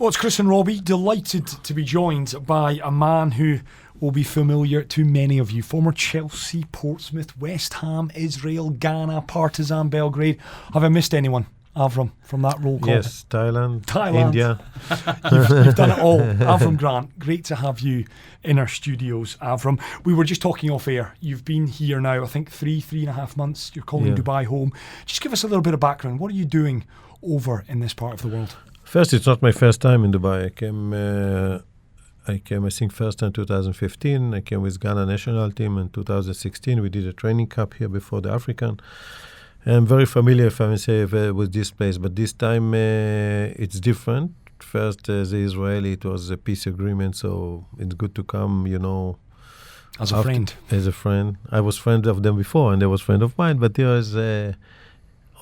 Well, it's Chris and Robbie, delighted to be joined by a man who will be familiar to many of you. Former Chelsea, Portsmouth, West Ham, Israel, Ghana, Partizan, Belgrade. Have I missed anyone, Avram, from that roll call? Yes, Thailand. India. You've done it all. Avram Grant, great to have you in our studios, Avram. We were just talking off air. You've been here now, I think, 3.5 months. You're calling Dubai home. Just give us a little bit of background. What are you doing over in this part of the world? First, it's not my first time in Dubai. I came, I think, first time 2015. I came with Ghana national team in 2016. We did a training camp here before the African. I'm very familiar, if I may say, with this place. But this time, it's different. First, as an Israeli, it was a peace agreement, so it's good to come, As a friend. As a friend. I was friend of them before, and they was friend of mine. But there is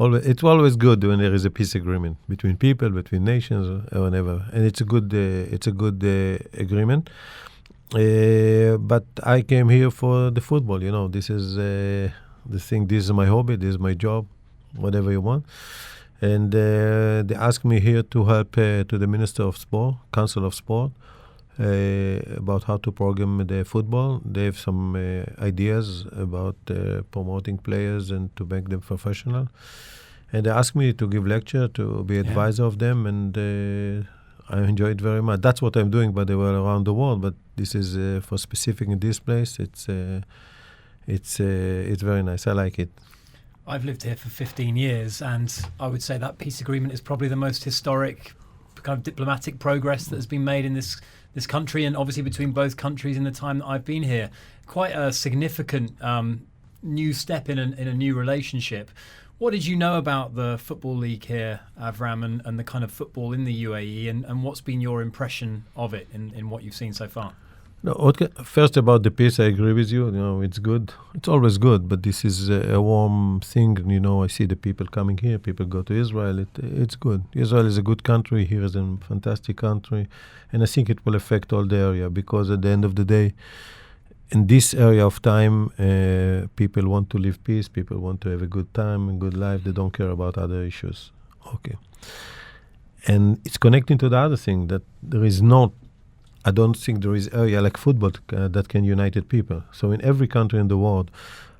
it's always good when there is a peace agreement between people, between nations, or whatever. And it's a good agreement. But I came here for the football. This is the thing. This is my hobby. This is my job. Whatever you want. And they asked me here to help to the Minister of Sport, Council of Sport, about how to program the football. They have some ideas about promoting players and to make them professional. And they asked me to give lecture, to be advisor of them, and I enjoy it very much. That's what I'm doing, by the way, around the world. But this is for specific in this place. It's very nice. I like it. I've lived here for 15 years, and I would say that peace agreement is probably the most historic kind of diplomatic progress that has been made in this country, and obviously between both countries in the time that I've been here. Quite a significant new step in a new relationship. What did you know about the Football League here, Avram, and the kind of football in the UAE, and what's been your impression of it in what you've seen so far? No, first about the peace, I agree with you. It's good. It's always good, but this is a warm thing. I see the people coming here. People go to Israel. It's good. Israel is a good country. Here is a fantastic country. And I think it will affect all the area because at the end of the day, in this area of time, people want to live peace. People want to have a good time and good life. They don't care about other issues. Okay. And it's connecting to the other thing that there is not, I don't think there is area like football that can unite people. So in every country in the world,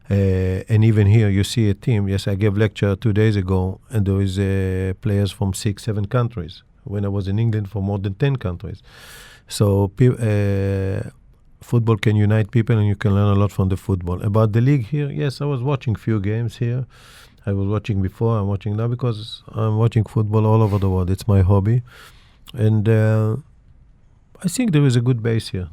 and even here, you see a team. Yes, I gave lecture 2 days ago, and there is players from 6-7 countries. When I was in England, for more than 10 countries. So football can unite people, and you can learn a lot from the football. About the league here, yes, I was watching few games here. I was watching before, I'm watching now because I'm watching football all over the world. It's my hobby. And I think there is a good base here,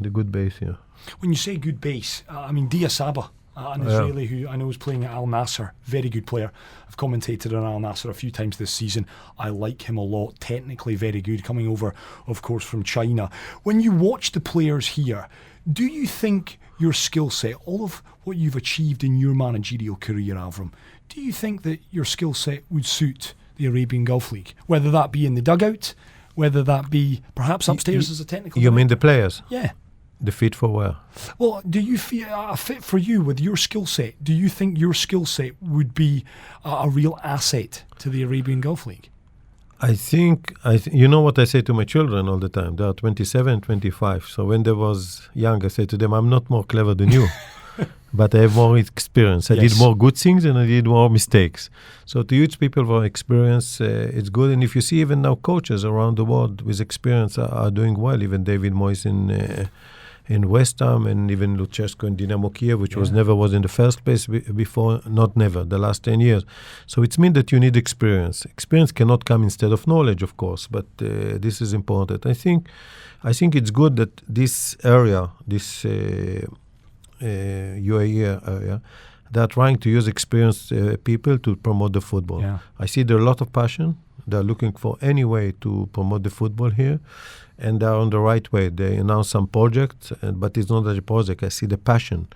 When you say good base, Dia Saba, an Israeli who I know is playing at Al Nassr, very good player. I've commentated on Al Nassr a few times this season. I like him a lot, technically very good, coming over, of course, from China. When you watch the players here, do you think your skill set, all of what you've achieved in your managerial career, Avram, do you think that your skill set would suit the Arabian Gulf League? Whether that be in the dugout, whether that be perhaps upstairs as a technical You mean the players? Yeah. The fit for where? Well, do you feel a fit for you with your skill set? Do you think your skill set would be a real asset to the Arabian Gulf League? I think, you know what I say to my children all the time? They are 27, 25. So when they was young, I said to them, I'm not more clever than you, but I have more experience. I did more good things and I did more mistakes. So to teach people for experience, it's good. And if you see even now coaches around the world with experience are doing well, even David Moyes in West Ham, and even Luchescu in Dynamo Kiev, which was in the first place before, not never, the last 10 years. So it means that you need experience. Experience cannot come instead of knowledge, of course, but this is important. I think it's good that this area, this UAE area, they're trying to use experienced people to promote the football. Yeah. I see there are a lot of passion. They're looking for any way to promote the football here. And they're on the right way. They announced some projects, but it's not a project. I see the passion.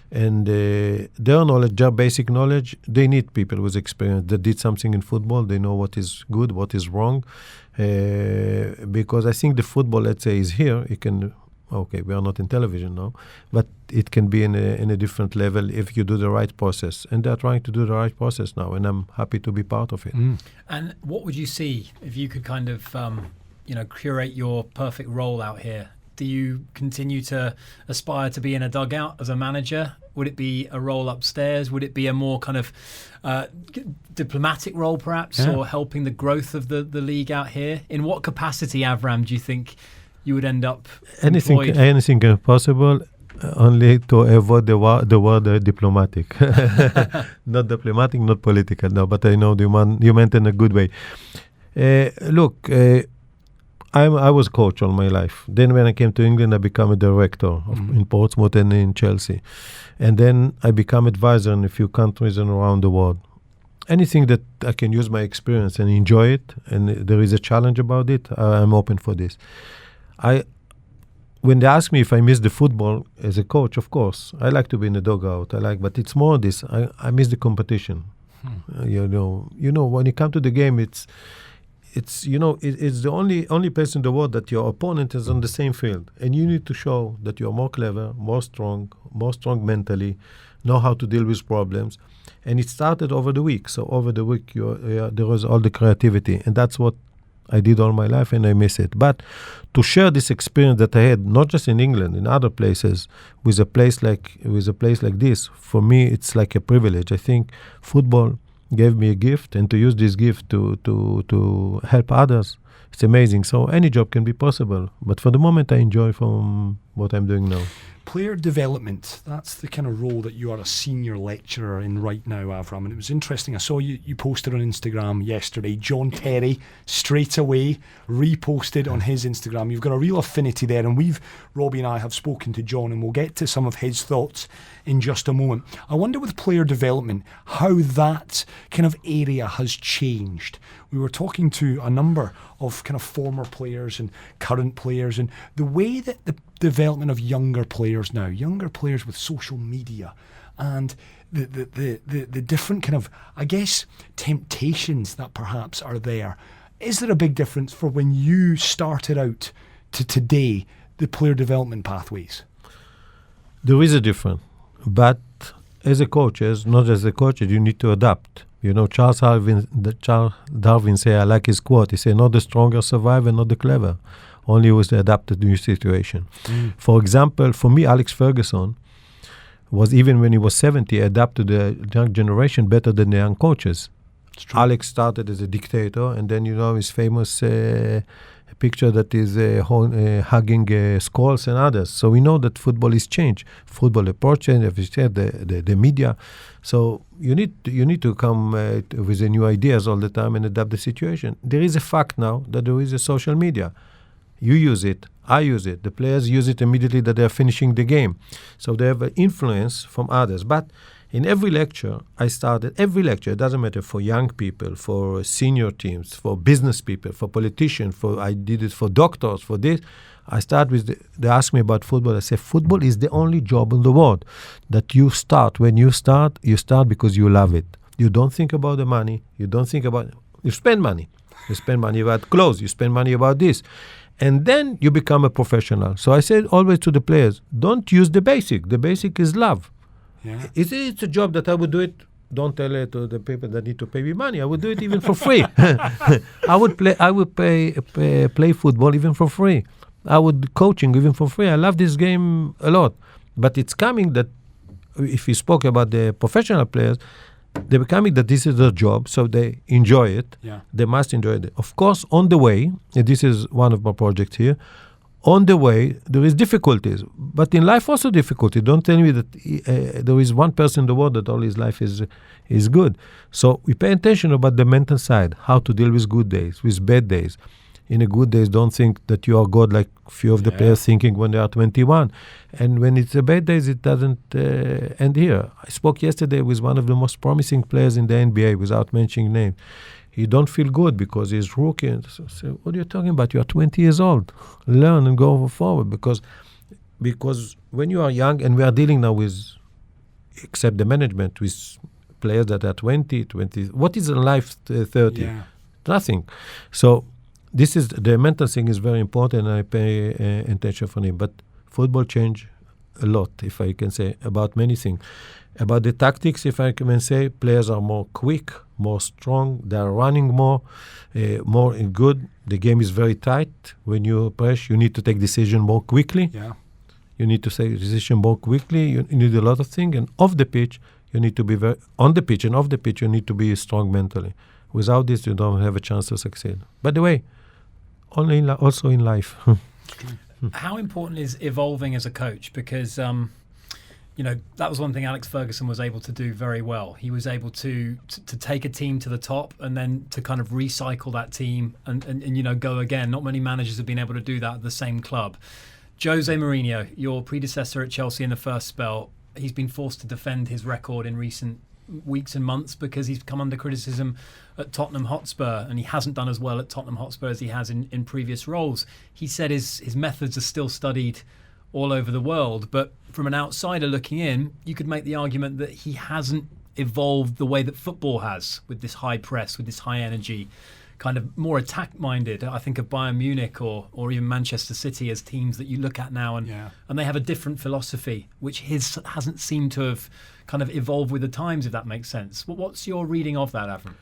And their knowledge, their basic knowledge, they need people with experience that did something in football. They know what is good, what is wrong. Because I think the football, let's say, is here. It can, we are not in television now, but it can be in a different level if you do the right process. And they're trying to do the right process now, and I'm happy to be part of it. And what would you see if you could kind of curate your perfect role out here? Do you continue to aspire to be in a dugout as a manager? Would it be a role upstairs? Would it be a more kind of diplomatic role, perhaps, or helping the growth of the league out here? In what capacity, Avram, do you think you would end up employed? Anything possible, only to avoid the word diplomatic. Not diplomatic, not political. No, but I know you meant in a good way. Look. I was coach all my life. Then when I came to England, I became a director in Portsmouth and in Chelsea. And then I became advisor in a few countries and around the world. Anything that I can use my experience and enjoy it, and there is a challenge about it, I'm open for this. When they ask me if I miss the football as a coach, of course, I like to be in the dugout. But it's more this. I miss the competition. You know, when you come to the game, it's the only place in the world that your opponent is on the same field, and you need to show that you are more clever, more strong mentally, know how to deal with problems. And it started over the week. So over the week, there was all the creativity, and that's what I did all my life, and I miss it. But to share this experience that I had, not just in England, in other places, with a place like this, for me, it's like a privilege. I think football gave me a gift, and to use this gift to help others, it's amazing. So any job can be possible, but for the moment I enjoy from what I'm doing now. Player development, that's the kind of role that you are a senior lecturer in right now, Avram. And it was interesting, I saw you posted on Instagram yesterday. John Terry straight away reposted on his Instagram. You've got a real affinity there, and Robbie and I have spoken to John, and we'll get to some of his thoughts in just a moment. I wonder with player development how that kind of area has changed. We were talking to a number of kind of former players and current players, and the way that the development of younger players now, younger players with social media, and the different kind of, I guess, temptations that perhaps are there. Is there a big difference for when you started out to today, the player development pathways? There is a difference, but as a coach, not as a coach, you need to adapt. You know, Charles Darwin say, I like his quote, he said, not the stronger survive and not the clever, only who is adapted to new situation. For example, for me, Alex Ferguson was, even when he was 70, adapted to the young generation better than the young coaches. Alex started as a dictator, and then, his famous picture that is hugging Scholes and others. So we know that football is changed. Football approach, and as you said, the media. So you need to come with the new ideas all the time and adapt the situation. There is a fact now that there is a social media. You use it, I use it. The players use it immediately that they are finishing the game. So they have an influence from others. But in every lecture, it doesn't matter, for young people, for senior teams, for business people, for politicians, I did it for doctors, for this. I start with, they ask me about football. I say, football is the only job in the world that you start. When you start because you love it. You don't think about the money. You spend money. You spend money about clothes. You spend money about this. And then you become a professional. So I said always to the players, don't use the basic. The basic is love. Yeah. It's a job that I would do it. Don't tell it to the people that need to pay me money. I would do it even for free. I would play football even for free. I would coaching even for free. I love this game a lot. But it's coming that if you spoke about the professional players, they're becoming that this is their job, so they enjoy it. Yeah. They must enjoy it. Of course, on the way, and this is one of my projects here, on the way, there is difficulties. But in life also difficulty. Don't tell me that there is one person in the world that all his life is good. So we pay attention about the mental side, how to deal with good days, with bad days. In a good days, don't think that you are God like few of the players thinking when they are 21. And when it's a bad days, it doesn't end here. I spoke yesterday with one of the most promising players in the NBA, without mentioning names. He don't feel good because he's rookie. And so I say, what are you talking about? You are 20 years old. Learn and go forward. Because when you are young, and we are dealing now with, except the management, with players that are 20. What is in life 30? Yeah. Nothing. So this is the mental thing is very important, and I pay attention for him. But football changed a lot, if I can say, about many things. About the tactics, if I can say, players are more quick, more strong. They are running more good. The game is very tight. When you press, you need to take decision more quickly. Yeah. You need to take decision more quickly. You need a lot of things. And off the pitch, you need to be on the pitch and off the pitch, you need to be strong mentally. Without this, you don't have a chance to succeed. By the way, also in life. How important is evolving as a coach? Because that was one thing Alex Ferguson was able to do very well. He was able to take a team to the top and then to kind of recycle that team and go again. Not many managers have been able to do that at the same club. Jose Mourinho, your predecessor at Chelsea in the first spell, he's been forced to defend his record in recent weeks and months because he's come under criticism at Tottenham Hotspur, and he hasn't done as well at Tottenham Hotspur as he has in previous roles. He said his methods are still studied all over the world, but from an outsider looking in, you could make the argument that he hasn't evolved the way that football has, with this high press, with this high energy, kind of more attack-minded. I think of Bayern Munich or even Manchester City as teams that you look at now, and they have a different philosophy, which his hasn't seemed to have kind of evolved with the times, if that makes sense. What's your reading of that, Avram?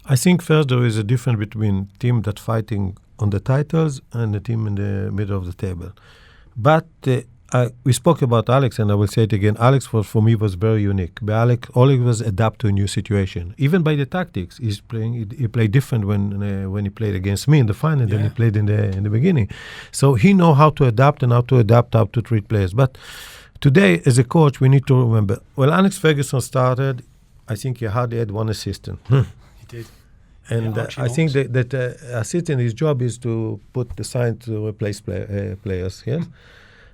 I think first there is a difference between team that fighting on the titles and the team in the middle of the table. But we spoke about Alex, and I will say it again. Alex for me was very unique. But Alex always was adapt to a new situation. Even by the tactics, he played different when he played against me in the final than he played in the beginning. So he know how to adapt and how to treat players. But today, as a coach, we need to remember. When Alex Ferguson started, I think he hardly had one assistant. He did. And I think that assistant, his job is to put the sign to replace players. Yes.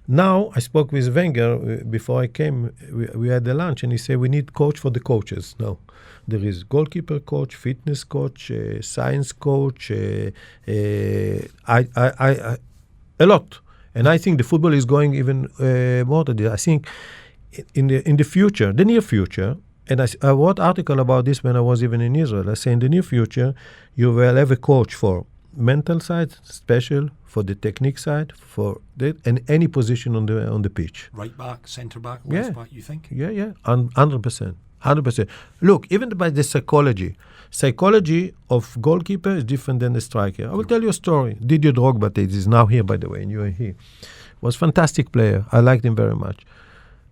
Now, I spoke with Wenger before I came. We had a lunch, and he said we need coach for the coaches. No, there is goalkeeper coach, fitness coach, science coach, a lot. And I think the football is going even more to this. I think in the future, the near future. And I wrote an article about this when I was even in Israel. I say in the near future, you will have a coach for mental side, special for the technique side, and any position on the pitch. Right back, centre back, left back. You think? Yeah, 100%. Look, even by the psychology of goalkeeper is different than the striker. I will tell you a story. Didier Drogba is now here, by the way, and you are here. Was fantastic player. I liked him very much.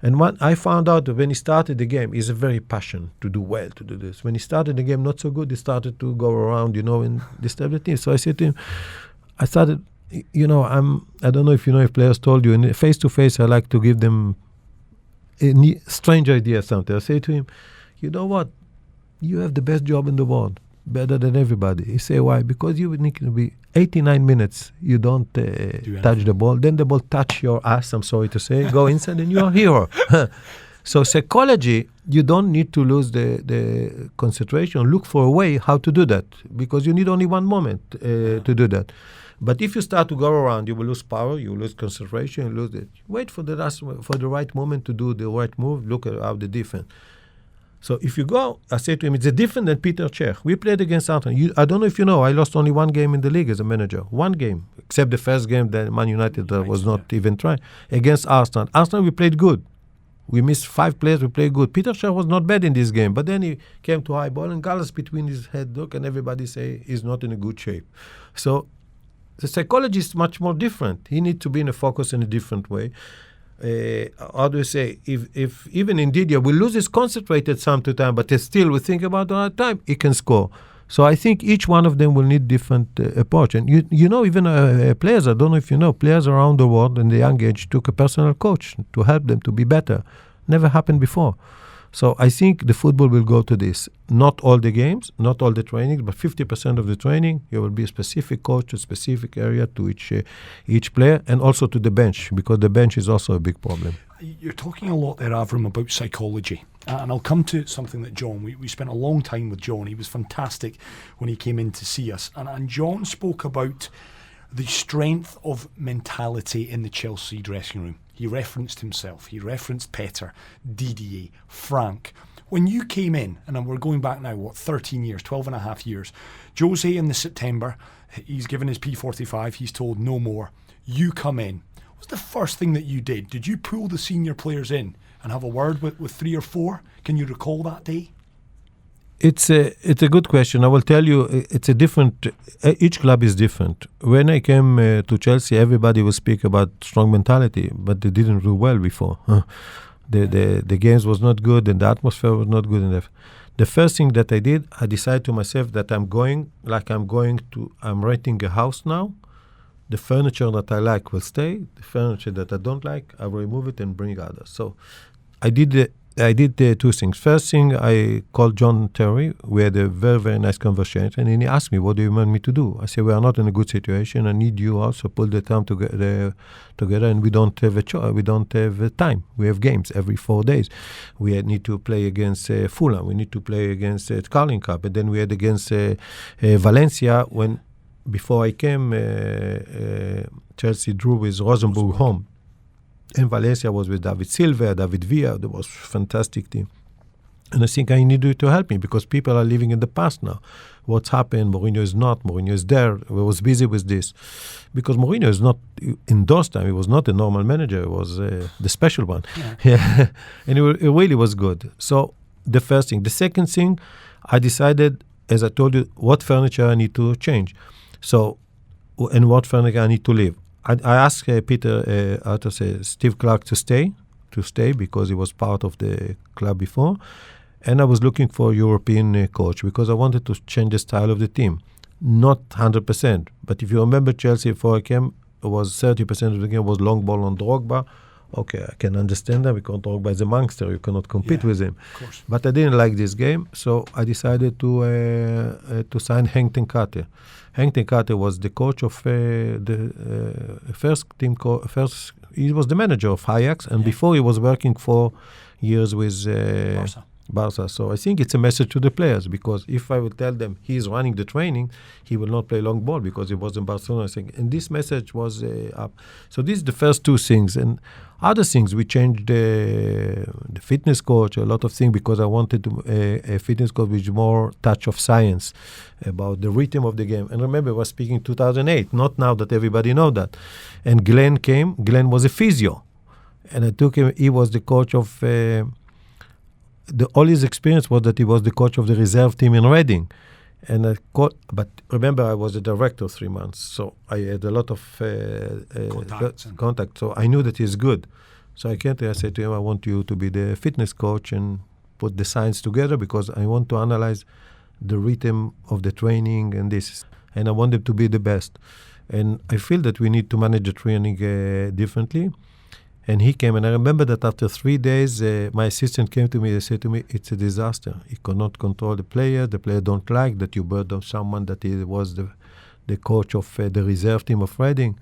And what I found out when he started the game, he's a very passion to do well, to do this. When he started the game not so good, he started to go around, and disturb the team. So I said to him, I don't know if players told you, in face-to-face, I like to give them a strange idea sometimes. I say to him, you know what? You have the best job in the world, better than everybody. He say, why? Because you would need to be 89 minutes, you don't touch the ball. Then the ball touch your ass, I'm sorry to say, go inside and you're a hero. So psychology, you don't need to lose the concentration. Look for a way how to do that, because you need only one moment to do that. But if you start to go around, you will lose power, you will lose concentration, you lose it. Wait for the right moment to do the right move. Look at how the defense. So if you go, I say to him, it's different than Peter Cech. We played against Arsenal. I don't know if you know, I lost only one game in the league as a manager. One game, except the first game that Man United was not even trying. Against Arsenal. Arsenal, we played good. We missed 5 players, we played good. Peter Cech was not bad in this game, but then he came to high ball and Gallas between his head, look, and everybody say he's not in a good shape. So the psychology is much more different. He needs to be in a focus in a different way. How do you say, if even in Didier we lose his concentrated some to time, but still we think about the right time, he can score. So I think each one of them will need different approach. And even players, I don't know if you know, players around the world in the young age took a personal coach to help them to be better. Never happened before. So I think the football will go to this. Not all the games, not all the training, but 50% of the training, there will be a specific coach, a specific area to each player, and also to the bench, because the bench is also a big problem. You're talking a lot there, Avram, about psychology. And I'll come to something that John, we spent a long time with John. He was fantastic when he came in to see us. And John spoke about the strength of mentality in the Chelsea dressing room. He referenced himself. He referenced Peter, Didier, Frank. When you came in, and we're going back now, 13 years, 12 and a half years, Jose in the September, he's given his P45, he's told no more. You come in. What's the first thing that you did? Did you pull the senior players in and have a word with 3 or 4? Can you recall that day? It's a good question. I will tell you, it's a different. Each club is different. When I came to Chelsea, everybody will speak about strong mentality, but they didn't do well before. The games was not good, and the atmosphere was not good enough. The first thing that I did, I decided to myself that I'm renting a house now. The furniture that I like will stay. The furniture that I don't like, I will remove it and bring others. So I did two things. First thing, I called John Terry. We had a very, very nice conversation, and he asked me, what do you want me to do? I said, we are not in a good situation. I need you also pull the time together, and we don't have we don't have time. We have games every 4 days. We need to play against Fulham. We need to play against Carling Cup. And then we had against Valencia. Before I came, Chelsea drew with Rosenborg home. And Valencia was with David Silva, David Villa. There was a fantastic team. And I think I need you to help me because people are living in the past now. What's happened? Mourinho is not. Mourinho is there. I was busy with this. Because Mourinho is not, in those times, he was not a normal manager. He was the special one. Yeah. And it really was good. So the first thing. The second thing, I decided, as I told you, what furniture I need to change. So, and what furniture I need to leave. I asked Steve Clark to stay because he was part of the club before. And I was looking for a European coach because I wanted to change the style of the team. Not 100%. But if you remember Chelsea before I came, it was 30% of the game was long ball on Drogba. Okay, I can understand that because Drogba is a monster. You cannot compete with him. Of course. But I didn't like this game, so I decided to sign Henk ten Kate. Henk ten Kate was the coach of the first team. He was the manager of Ajax, and before he was working for years with Barca. So I think it's a message to the players because if I will tell them he's running the training, he will not play long ball because he was in Barcelona. And this message was up. So these are the first two things. And other things, we changed the fitness coach, a lot of things because I wanted a fitness coach with more touch of science about the rhythm of the game. And remember, I was speaking 2008, not now that everybody know that. And Glenn came. Glenn was a physio. And I took him. He was the coach of... all his experience was that he was the coach of the reserve team in Reading. And but remember, I was a director 3 months, so I had a lot of contact. So I knew that he's good. So I said to him, I want you to be the fitness coach and put the science together because I want to analyze the rhythm of the training and this. And I want them to be the best. And I feel that we need to manage the training differently. And he came, and I remember that after 3 days, my assistant came to me and said to me, it's a disaster. He cannot control the player. The player don't like that you burden someone that he was the coach of the reserve team of Reading.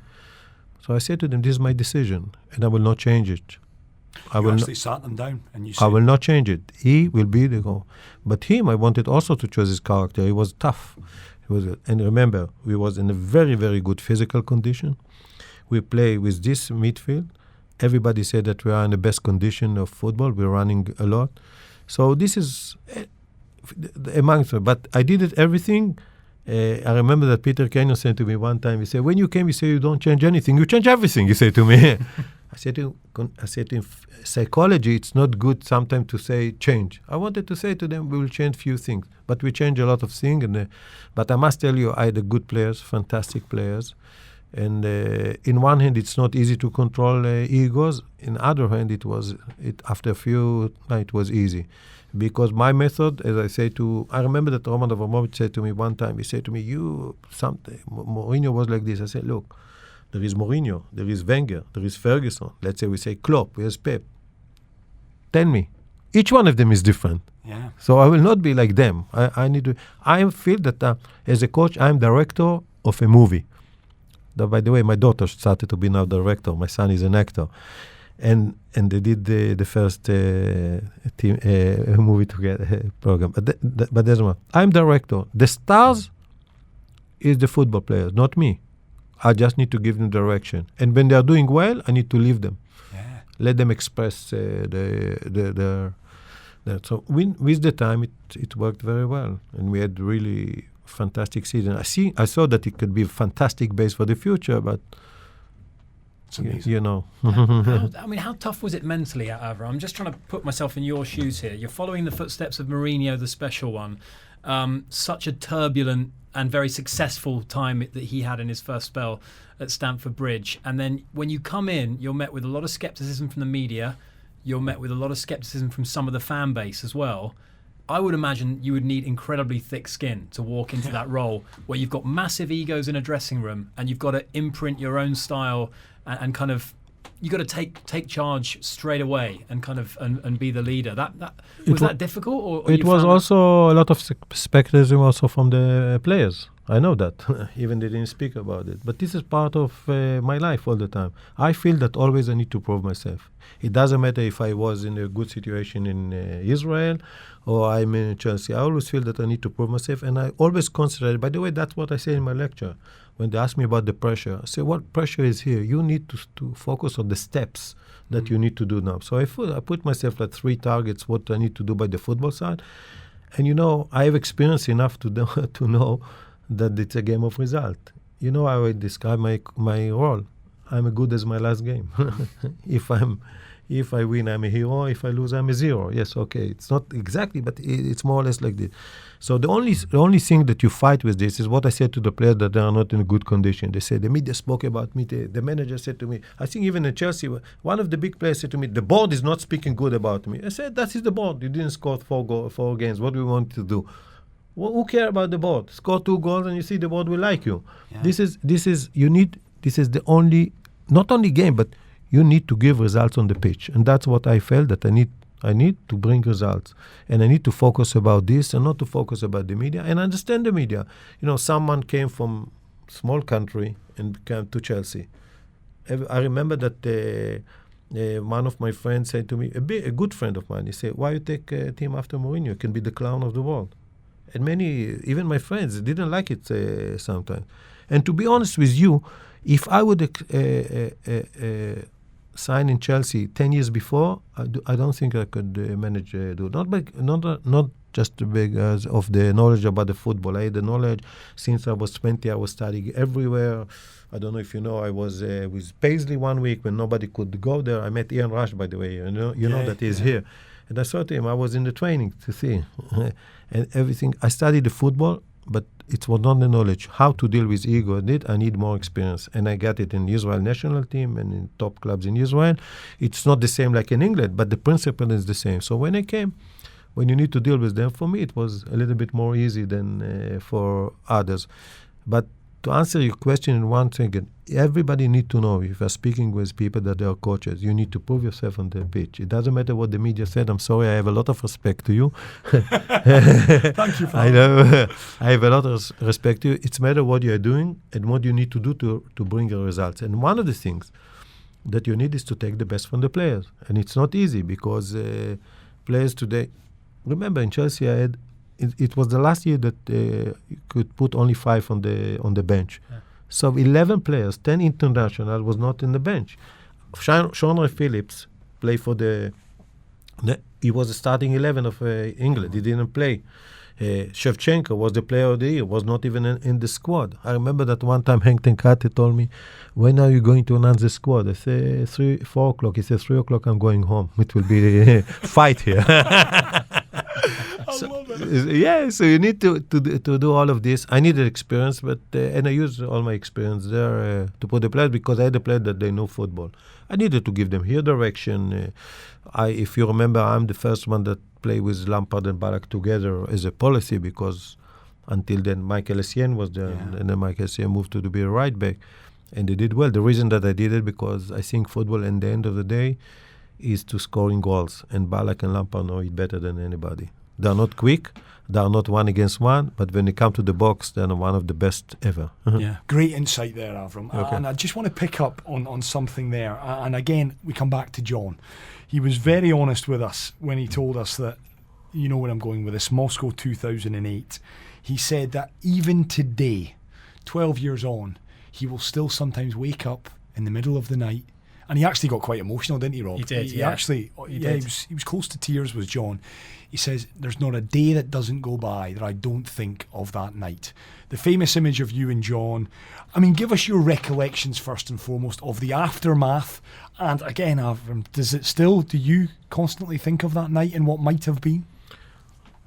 So I said to them, this is my decision, and I will not change it. I sat them down, and you said... I will not change it. He will be the goal. But him, I wanted also to choose his character. He was tough. And remember, we was in a very, very good physical condition. We play with this midfield. Everybody said that we are in the best condition of football. We're running a lot. So this is amongst them. But I did it everything. I remember that Peter Kenyon said to me one time, he said, when you came, you say you don't change anything. You change everything, he said to me. I said to him, psychology, it's not good sometimes to say change. I wanted to say to them, we will change few things. But we change a lot of things. But I must tell you, I had good players, fantastic players. And in one hand, it's not easy to control egos. In other hand, after a few nights, it was easy. Because my method, as I say I remember that Roman Abramovich said to me one time, he said to me, Mourinho was like this. I said, look, there is Mourinho, there is Wenger, there is Ferguson. Let's say we say Klopp, we have Pep. Tell me, each one of them is different. Yeah. So I will not be like them. I feel that as a coach, I'm director of a movie. By the way, my daughter started to be now director. My son is an actor. And they did the first team movie together program. But there's one. I'm director. The stars is the football players, not me. I just need to give them direction. And when they are doing well, I need to leave them. Yeah. Let them express their. So with the time, it worked very well. And we had really fantastic season. I saw that it could be a fantastic base for the future, but It's amazing. You know. How tough was it mentally, Avram? I'm just trying to put myself in your shoes here. You're following the footsteps of Mourinho, the special one. Such a turbulent and very successful time that he had in his first spell at Stamford Bridge. And then when you come in, you're met with a lot of scepticism from the media. You're met with a lot of scepticism from some of the fan base as well. I would imagine you would need incredibly thick skin to walk into that role where you've got massive egos in a dressing room and you've got to imprint your own style and kind of you got to take charge straight away and kind of and be the leader. Was that difficult? Or it was also a lot of skepticism also from the players. I know that, even they didn't speak about it. But this is part of my life all the time. I feel that always I need to prove myself. It doesn't matter if I was in a good situation in Israel or I'm in Chelsea. I always feel that I need to prove myself. And I always consider it. By the way, that's what I say in my lecture. When they ask me about the pressure, I say, what pressure is here? You need to focus on the steps that you need to do now. So I put myself at 3 targets, what I need to do by the football side. And, I have experience enough to know that it's a game of result. How I describe my role. I'm as good as my last game. If I win, I'm a hero. If I lose, I'm a zero. Yes, okay. It's not exactly, but it's more or less like this. So the only thing that you fight with this is what I said to the players, that they are not in a good condition. They said the media spoke about me. The manager said to me, I think even in Chelsea, one of the big players said to me, the board is not speaking good about me. I said, that is the board. You didn't score 4 games. What do we want to do? Who care about the board? Score 2 goals and you see the board will like you. Yeah. This is the only, not only game, but you need to give results on the pitch. And that's what I felt that I need to bring results. And I need to focus about this and not to focus about the media and understand the media. Someone came from small country and came to Chelsea. I remember that one of my friends said to me, a good friend of mine, he said, why you take a team after Mourinho? You can be the clown of the world. And many, even my friends, didn't like it sometimes. And to be honest with you, if I would sign in Chelsea 10 years before, I don't think I could manage to do it. Not just because of the knowledge about the football. I had the knowledge since I was 20. I was studying everywhere. I don't know if you know, I was with Paisley one week when nobody could go there. I met Ian Rush, by the way. You know that he's here. And I saw him. I was in the training to see. And everything. I studied the football, but it was not the knowledge. How to deal with ego. I need more experience. And I got it in the Israel national team and in top clubs in Israel. It's not the same like in England, but the principle is the same. So when I came, when you need to deal with them, for me it was a little bit more easy than for others. But to answer your question in one second, everybody need to know, if you're speaking with people that they are coaches, you need to prove yourself on the pitch. It doesn't matter what the media said. I'm sorry, I have a lot of respect to you. Thank you, I know. I have a lot of respect to you. It's matter what you are doing and what you need to do to bring your results. And one of the things that you need is to take the best from the players. And it's not easy because players today, remember in Chelsea it was the last year that you could put only 5 on the bench. Yeah. So 11 players, 10 international was not in the bench. Sean Phillips played for he was the starting 11 of England. He didn't play. Shevchenko was the player of the year, was not even in the squad. I remember that one time Henk ten Kate told me, when are you going to announce the squad? I say 4 o'clock. He said 3 o'clock I'm going home. It will be a fight here. I love it. Yeah, so you need to do all of this. I needed experience, but and I used all my experience there to put the players, because I had a player that they know football. I needed to give them here direction. If you remember, I'm the first one that played with Lampard and Ballack together as a policy, because until then Michael Essien was there, and then Michael Essien moved to be a right back, and they did well. The reason that I did it, because I think football, at the end of the day, is to scoring goals, and Ballack and Lampard know it better than anybody. They're not quick, they're not 1 against 1, but when they come to the box, they're one of the best ever. Yeah, great insight there, Avram. Okay. And I just want to pick up on something there. And again, we come back to John. He was very honest with us when he told us that, you know where I'm going with this, Moscow 2008. He said that even today, 12 years on, he will still sometimes wake up in the middle of the night And he actually got quite emotional, didn't he, Rob? He did, He yeah. actually, He yeah, did. he was close to tears, was John. He says, there's not a day that doesn't go by that I don't think of that night. The famous image of you and John. I mean, give us your recollections first and foremost of the aftermath. And again, Avram, do you constantly think of that night and what might have been?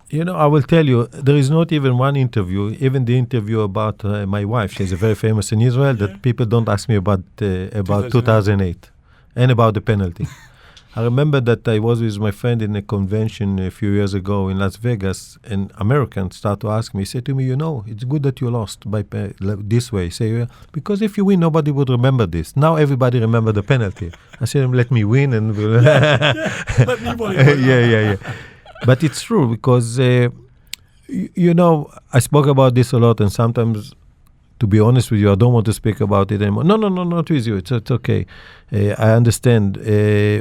You know, I will tell you, there is not even one interview, even the interview about my wife. She's very famous in Israel, that people don't ask me about 2008 and about the penalty. I remember that I was with my friend in a convention a few years ago in Las Vegas, and Americans start to ask me, say to me, it's good that you lost by this way. Say, because if you win, nobody would remember this. Now everybody remember the penalty. I said, let me win. And Let me win. yeah. But it's true because, I spoke about this a lot, and sometimes, to be honest with you, I don't want to speak about it anymore. No, not with you. It's okay. I understand.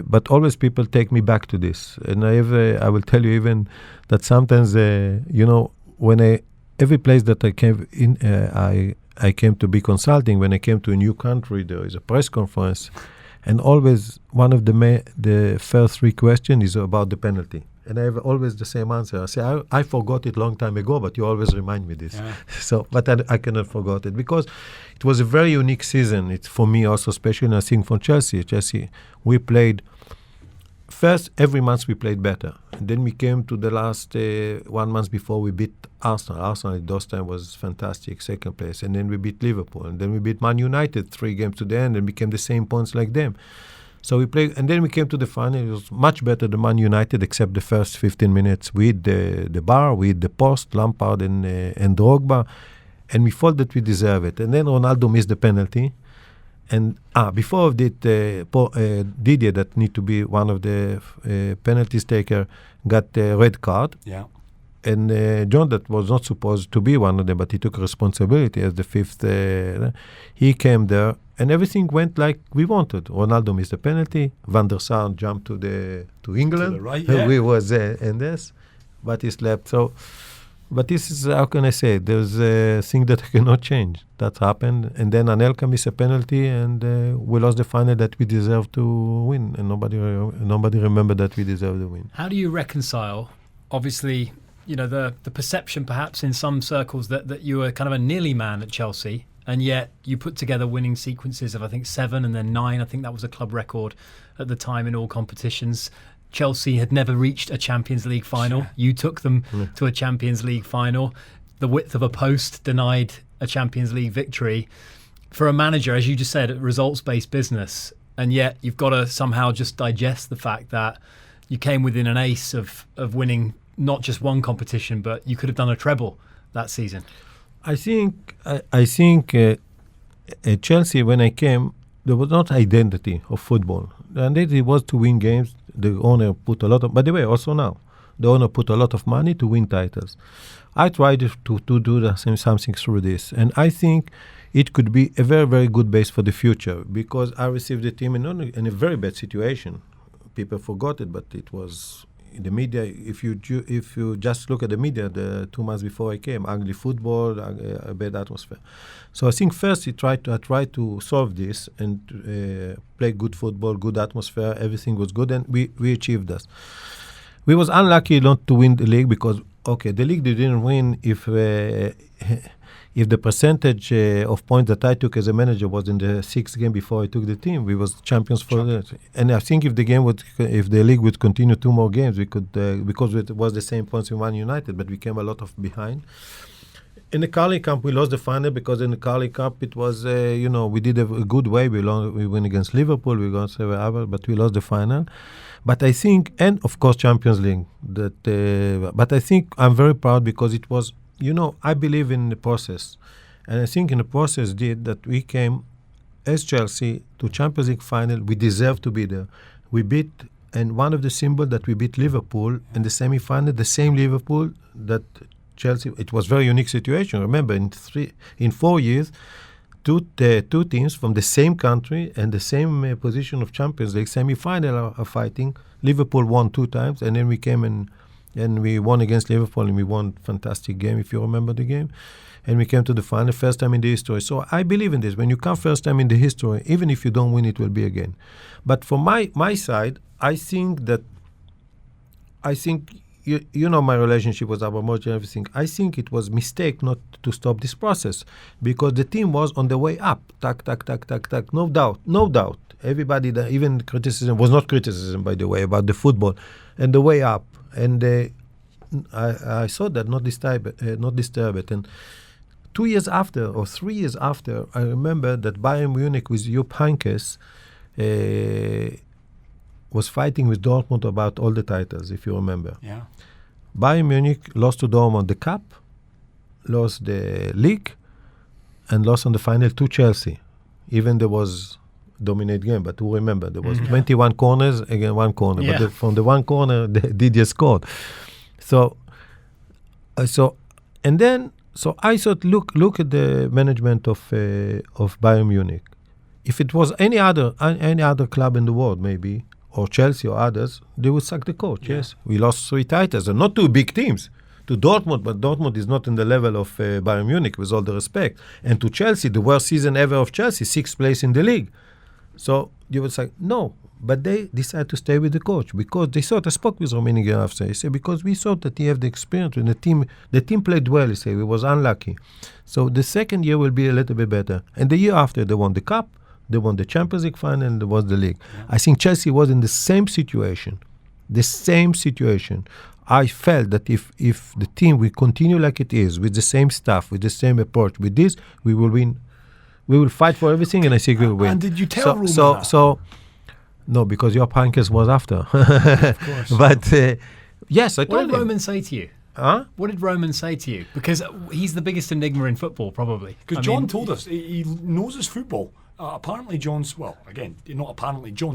But always people take me back to this. And I will tell you even that sometimes, when every place that I came in, I came to be consulting. When I came to a new country, there is a press conference. And always one of the first 3 questions is about the penalty. And I have always the same answer. I say, I forgot it long time ago, but you always remind me this. Yeah. But I cannot forget it because it was a very unique season. It's for me also, especially I think for Chelsea. We played, first, every month we played better. And then we came to the last 1 month before we beat Arsenal. Arsenal at those time was fantastic, second place. And then we beat Liverpool. And then we beat Man United 3 games to the end and became the same points like them. So we played, and then we came to the final. It was much better than Man United, except the first 15 minutes with the bar, with the post, Lampard and Drogba, and we thought that we deserve it. And then Ronaldo missed the penalty, and before that, Didier, that need to be one of the penalties taker, got a red card. Yeah. And John, that was not supposed to be one of them, but he took responsibility as the 5th. He came there, and everything went like we wanted. Ronaldo missed the penalty. Van der Sar jumped to England. To the right, yeah. We was in this, but he slept. So, but this is, how can I say, there's a thing that I cannot change. That happened, and then Anelka missed a penalty, and we lost the final that we deserved to win, and nobody remembered that we deserved to win. How do you reconcile, obviously, the perception perhaps in some circles that you were kind of a nearly man at Chelsea, and yet you put together winning sequences of, I think, 7 and then 9. I think that was a club record at the time in all competitions. Chelsea had never reached a Champions League final. Sure. You took them to a Champions League final. The width of a post denied a Champions League victory. For a manager, as you just said, a results-based business, and yet you've got to somehow just digest the fact that you came within an ace of winning not just one competition, but you could have done a treble that season. I think at Chelsea, when I came, there was not identity of football. And it was to win games. The owner put a lot of, by the way, also now, the owner put a lot of money to win titles. I tried to do something through this. And I think it could be a very, very good base for the future, because I received the team in a very bad situation. People forgot it, but it was in the media. If you just look at the media, the 2 months before I came, ugly football, a bad atmosphere. So I think first I tried to solve this and play good football, good atmosphere. Everything was good, and we achieved that. We was unlucky not to win the league because the league didn't win if the percentage of points that I took as a manager was in the 6th game before I took the team, we was champions for that. And I think if the league would continue 2 more games, we could because it was the same points in Man United, but we came a lot of behind. In the Carling Cup, we lost the final because in the Carling Cup it was we did a good way. We won against Liverpool, we got 7 but we lost the final. But I think, and of course Champions League. But I think I'm very proud because it was. I believe in the process. And I think in the process that we came as Chelsea to Champions League final. We deserve to be there. We beat, and one of the symbols that we beat Liverpool in the semi-final, the same Liverpool that Chelsea. It was a very unique situation. Remember, in 4 years, two teams from the same country and the same position of Champions League semi-final are fighting. Liverpool won 2 times, and then we came And we won against Liverpool, and we won fantastic game, if you remember the game. And we came to the final, first time in the history. So I believe in this. When you come first time in the history, even if you don't win, it will be again. But from my side, I think you know my relationship with Abramovich and everything. I think it was mistake not to stop this process, because the team was on the way up. Tack, tack, tack, tack, tack. No doubt. Everybody, even criticism was not criticism, by the way, about the football, and the way up. And I saw that not disturb it. And 2 years after or 3 years after, I remember that Bayern Munich with Jupp Heynckes was fighting with Dortmund about all the titles, if you remember. Yeah. Bayern Munich lost to Dortmund the cup, lost the league, and lost on the final to Chelsea. Even there was dominate game, but who remember? There was 21 corners against 1 corner. Yeah. But from the 1 corner, Didier scored. So I thought, look at the management of Bayern Munich. If it was any other club in the world, maybe, or Chelsea or others, they would sack the coach. Yeah. Yes, we lost 3 titles, and not 2 big teams. To Dortmund, but Dortmund is not in the level of Bayern Munich, with all the respect. And to Chelsea, the worst season ever of Chelsea, 6th place in the league. So you would say, no. But they decided to stay with the coach because they thought, I spoke with Rummenigge after, he said, because we thought that he had the experience and the team played well, he said, we was unlucky. So the second year will be a little bit better. And the year after, they won the cup, they won the Champions League final, and they won the league. Yeah. I think Chelsea was in the same situation. I felt that if the team will continue like it is, with the same staff, with the same approach, with this, we will win. We will fight for everything, and I think we will win. And did you tell Roman that? No, because your Heynckes was after. Of course. But yes, I told him. What did Roman say to you? Huh? What did Roman say to you? Because he's the biggest enigma in football, probably. Because John told us he knows his football. Apparently, John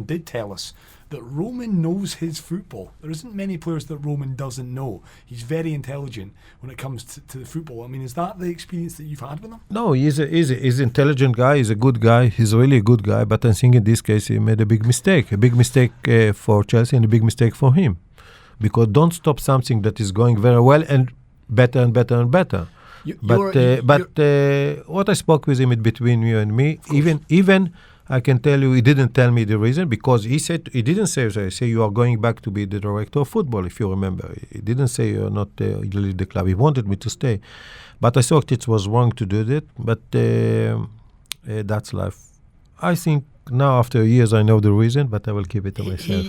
did tell us that Roman knows his football. There isn't many players that Roman doesn't know. He's very intelligent when it comes to the football. I mean, is that the experience that you've had with him? No, he's an intelligent guy. He's a good guy. He's really a good guy. But I think in this case, he made a big mistake. A big mistake for Chelsea and a big mistake for him. Because don't stop something that is going very well and better and better and better. What I spoke with him in between you and me, even I can tell you, he didn't tell me the reason, because he didn't say you are going back to be the director of football, if you remember. He didn't say you're not you leave the club. He wanted me to stay, but I thought it was wrong to do that. But that's life. I think now after years I know the reason, but I will keep it to myself.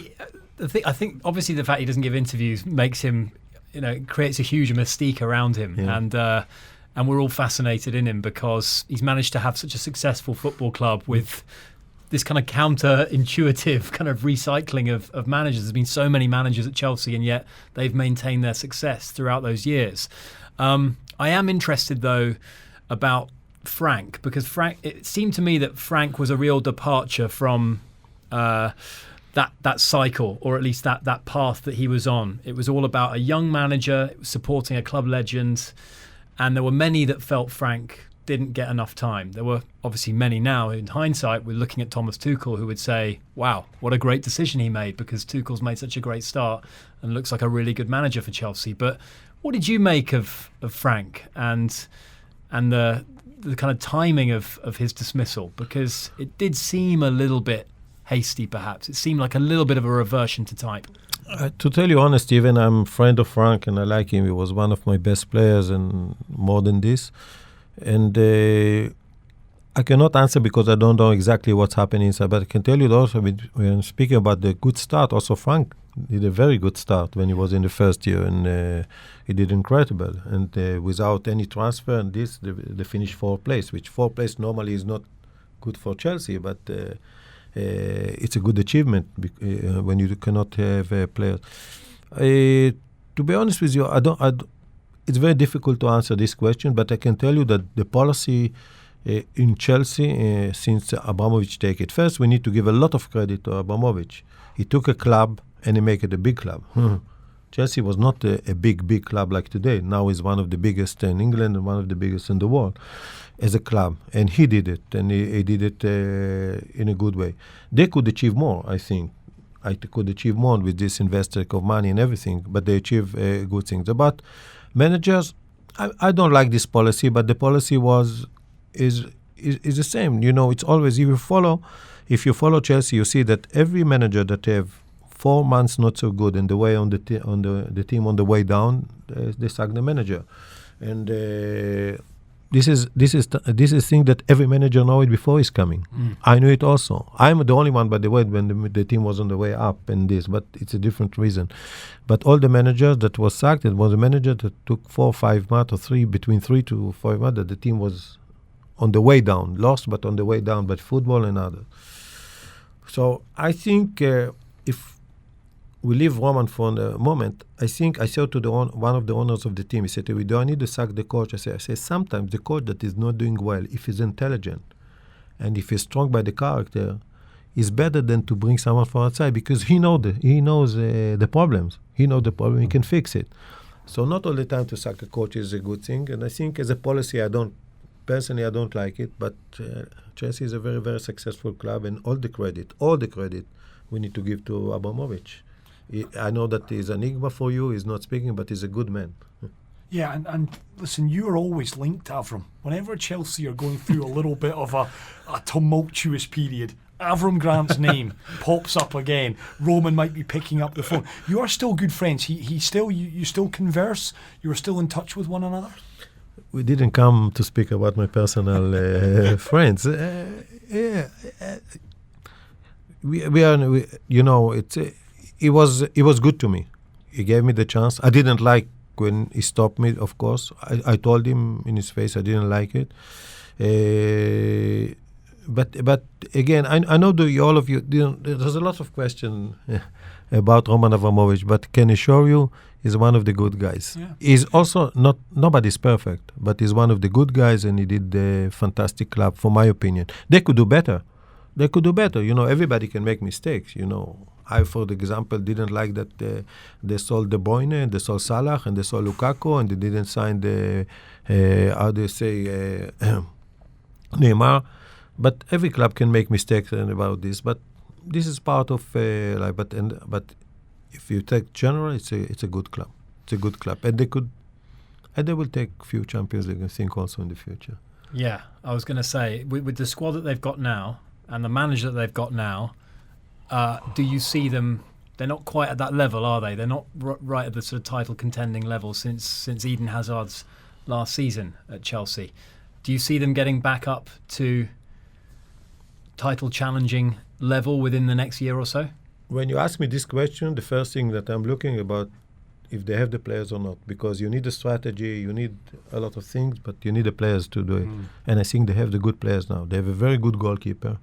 I think obviously the fact he doesn't give interviews makes him, creates a huge mystique around him, and we're all fascinated in him because he's managed to have such a successful football club with this kind of counter-intuitive kind of recycling of managers. There's been so many managers at Chelsea, and yet they've maintained their success throughout those years. I am interested, though, about Frank, because it seemed to me that Frank was a real departure from that cycle, or at least that path that he was on. It was all about a young manager supporting a club legend, and there were many that felt Frank didn't get enough time. There were obviously many now. In hindsight, we're looking at Thomas Tuchel, who would say, wow, what a great decision he made, because Tuchel's made such a great start and looks like a really good manager for Chelsea. But what did you make of Frank and the kind of timing of his dismissal? Because it did seem a little bit hasty, perhaps. It seemed like a little bit of a reversion to type. To tell you honest, Steven, I'm a friend of Frank and I like him. He was one of my best players and more than this. And I cannot answer because I don't know exactly what's happening inside. But I can tell you also, when I'm speaking about the good start, also Frank did a very good start when he was in the first year. And he did incredible. And without any transfer and this, they finished 4th place, which 4th place normally is not good for Chelsea. But it's a good achievement when you cannot have players. To be honest with you, it's very difficult to answer this question, but I can tell you that the policy in Chelsea, since Abramovich take it, first we need to give a lot of credit to Abramovich. He took a club and he made it a big club. Chelsea was not a big club like today. Now it's one of the biggest in England and one of the biggest in the world as a club. And he did it, and he did it in a good way. They could achieve more, I think. I could achieve more with this investor of money and everything, but they achieve good things. About managers, I don't like this policy, but the policy is the same. You know, it's always if you follow Chelsea, you see that every manager that have 4 months not so good and the way on the team on the way down, they sack the manager, and this is thing that every manager know it before he's coming. I knew it also. I'm the only one, by the way, when the team was on the way up and this, but it's a different reason. But all the managers that was sacked, it was a manager that took 4 or 5 months or between 3 to 5 months that the team was on the way down, lost but on the way down, but football and others. So I think if we leave Roman for a moment, I think I said to one of the owners of the team, he said, do I need to sack the coach? I say, sometimes the coach that is not doing well, if he's intelligent and if he's strong by the character, is better than to bring someone from outside, because he knows the problems. He knows the problem, he can fix it. So not all the time to sack a coach is a good thing. And I think as a policy, I don't like it, but Chelsea is a very, very successful club, and all the credit we need to give to Abramovich. I know that he's an enigma for you, he's not speaking, but he's a good man. Yeah, and listen, you're always linked to Avram. Whenever Chelsea are going through a little bit of a tumultuous period, Avram Grant's name pops up again. Roman might be picking up the phone. You are still good friends. You still converse? You are still in touch with one another? We didn't come to speak about my personal friends. We are, you know, it was good to me. He gave me the chance. I didn't like when he stopped me, of course. I told him in his face I didn't like it. But again, I know all of you, there's a lot of questions about Roman Abramovich, but can assure you he's one of the good guys. Yeah. He's also nobody's perfect, but he's one of the good guys, and he did a fantastic club, for my opinion. They could do better. You know, everybody can make mistakes, you know. I, for example, didn't like that they sold De Bruyne, and they sold Salah, and they sold Lukaku, and they didn't sign Neymar. But every club can make mistakes about this. But this is part of life. But if you take general, it's a good club. It's a good club, and they will take few Champions League, I think, also in the future. Yeah, I was going to say with the squad that they've got now and the manager that they've got now. Do you see them? They're not quite at that level, are they? They're not right at the sort of title contending level since Eden Hazard's last season at Chelsea. Do you see them getting back up to title challenging level within the next year or so? When you ask me this question, the first thing that I'm looking about if they have the players or not, because you need a strategy, you need a lot of things, but you need the players to do it. And I think they have the good players now. They have a very good goalkeeper.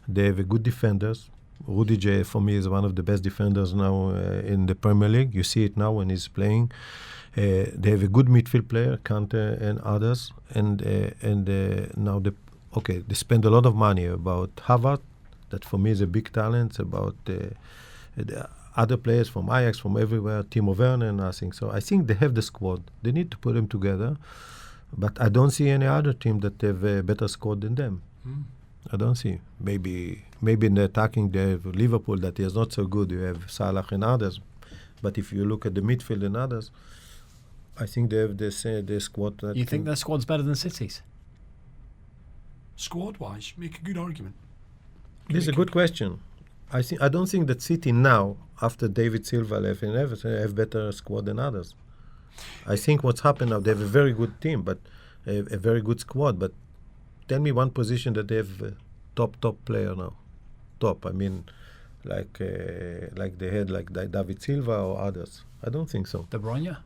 They have a good defenders. Rudiger, for me, is one of the best defenders now in the Premier League. You see it now when he's playing. They have a good midfield player, Kante and others. And now they spend a lot of money about Havertz, that for me is a big talent, about the other players from Ajax, from everywhere, Timo Werner and nothing. So I think they have the squad. They need to put them together. But I don't see any other team that have a better squad than them. I don't see. Maybe in the attacking they have Liverpool that is not so good. You have Salah and others. But if you look at the midfield and others, I think they have the squad. That you think their squad's better than City's? Squad-wise, make a good argument. This is a good question. I don't think that City now, after David Silva left and everything, have better squad than others. I think what's happened now, they have a very good team, but a very good squad. But tell me one position that they have top player now. Top, I mean, like they had like David Silva or others. I don't think so. De Bruyne?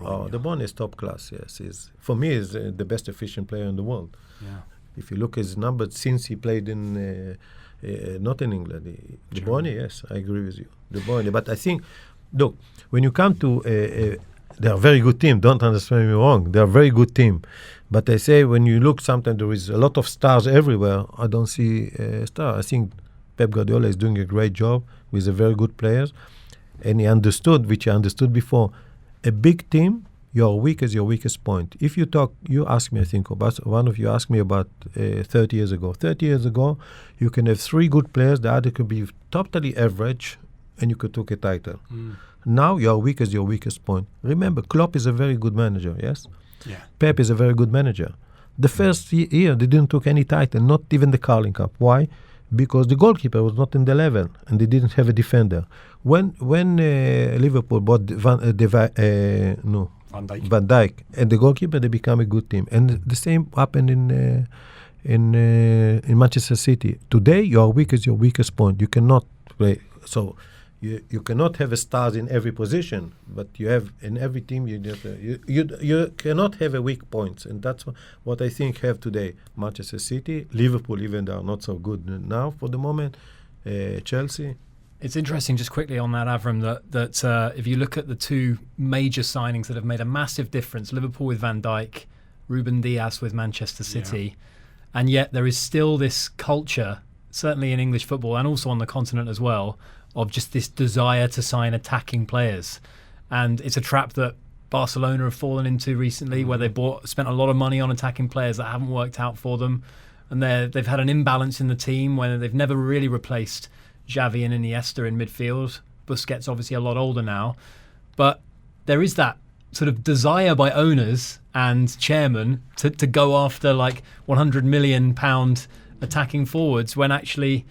Oh, De Bruyne is top class, yes. For me, is the best efficient player in the world. Yeah. If you look at his numbers since he played in not in England, De Bruyne, yes, I agree with you. De Bruyne, but I think, look, when you come to they are a very good team. Don't understand me wrong. They are a very good team, but I say when you look, sometimes there is a lot of stars everywhere. I don't see a star. I think Pep Guardiola is doing a great job with a very good players, and he understood, which I understood before, a big team. You're weak as your weakest point. If you ask me, I think, about one of you asked me about 30 years ago. 30 years ago, you can have 3 good players. The other could be totally average, and you could take a title. Now you are weak as your weakest point. Remember, Klopp is a very good manager, yes? Yeah. Pep is a very good manager. The first year, they didn't take any title, not even the Carling Cup. Why? Because the goalkeeper was not in the level, and they didn't have a defender. When Liverpool bought Van Dijk and the goalkeeper, they become a good team. And the same happened in Manchester City. Today, you are weak as your weakest point. You cannot play. So you cannot have a stars in every position, but you have in every team. You cannot have a weak points, and that's what I think have today. Manchester City, Liverpool, even they are not so good now for the moment. Chelsea. It's interesting, just quickly on that, Avram, that if you look at the two major signings that have made a massive difference, Liverpool with Van Dijk, Ruben Dias with Manchester City, and yet there is still this culture, certainly in English football and also on the continent as well, of just this desire to sign attacking players. And it's a trap that Barcelona have fallen into recently, where they spent a lot of money on attacking players that haven't worked out for them. And they've had an imbalance in the team where they've never really replaced Xavi and Iniesta in midfield. Busquets obviously a lot older now. But there is that sort of desire by owners and chairman to go after like £100 million attacking forwards, when actually,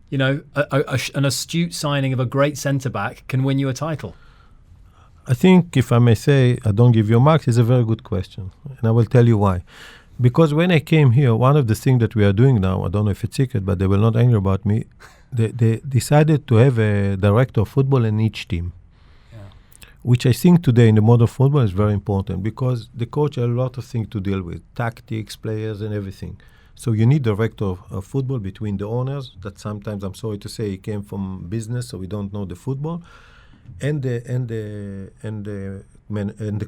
you know, an astute signing of a great centre-back can win you a title. I think, if I may say, I don't give you marks, it's a very good question. And I will tell you why. Because when I came here, one of the things that we are doing now, I don't know if it's secret, but they will not angry about me, they decided to have a director of football in each team. Which I think today in the modern football is very important, because the coach has a lot of things to deal with, tactics, players, and everything. So you need director of football between the owners, that sometimes, I'm sorry to say, he came from business, so we don't know the football, and the